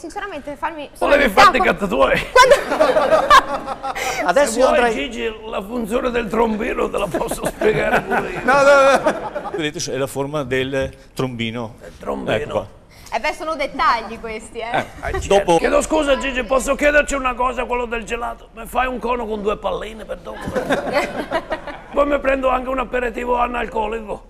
sinceramente farmi... Volevi farti i cazzi tuoi. Adesso Se io vuoi, andrei... Gigi, la funzione del trombino te la posso spiegare pure io. Vedete, è la forma del trombino. Il trombino. Ecco qua. beh, sono dettagli questi, Dopo... Chiedo scusa, Gigi, posso chiederci una cosa, quello del gelato? Mi fai un cono con 2 palline per dopo? Poi mi prendo anche un aperitivo analcolico.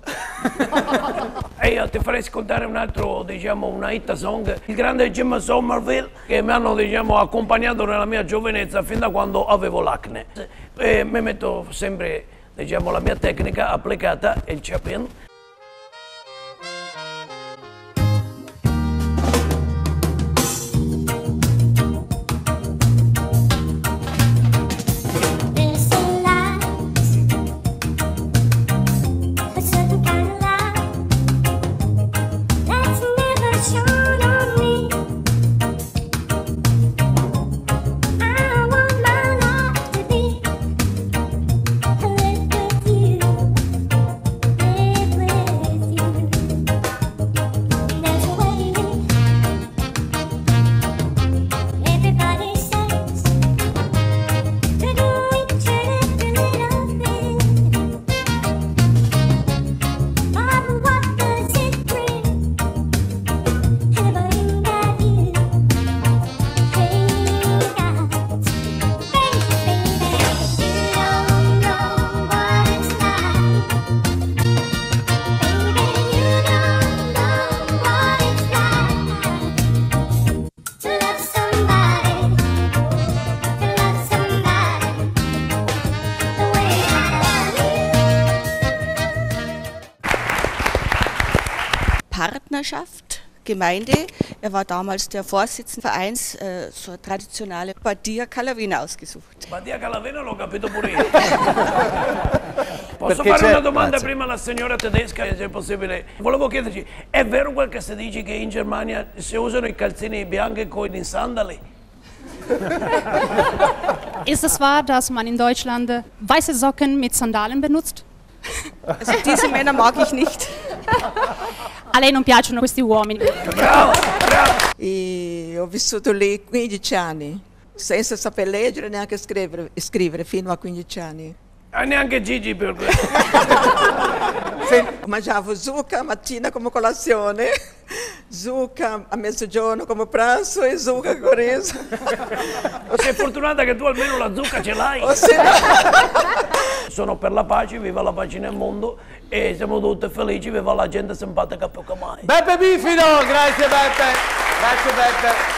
E io ti farei ascoltare un altro, diciamo, una hit song, il grande Jim Somerville, che mi hanno, diciamo, accompagnato nella mia giovinezza fin da quando avevo l'acne. E mi metto sempre, diciamo, la mia tecnica applicata, il chop-in. Partnerschaft, Gemeinde. Er war damals der Vorsitzende Vereins, so eine traditionelle Badia Calavina ausgesucht. Badia Calavina l'ho capito pure io. Posso fare una domanda prima alla signora tedesca, se è possibile? Volevo chiederci, è vero quel che si dice che in Germania si usano i calzini bianchi con i sandali? Ist es wahr, dass man in Deutschland weiße Socken mit Sandalen benutzt? Also diese Männer mag ich nicht. A lei non piacciono questi uomini? Bravo, bravo. E ho vissuto lì 15 anni, senza saper leggere neanche scrivere fino a 15 anni. E neanche Gigi per questo. Mangiavo zucca mattina come colazione, zucca a mezzogiorno come pranzo e zucca con riso. Sei fortunata che tu almeno la zucca ce l'hai. Sono per la pace, viva la pace nel mondo e siamo tutti felici, viva la gente simpatica più che mai. Beppe Bifido, grazie Beppe, grazie Beppe.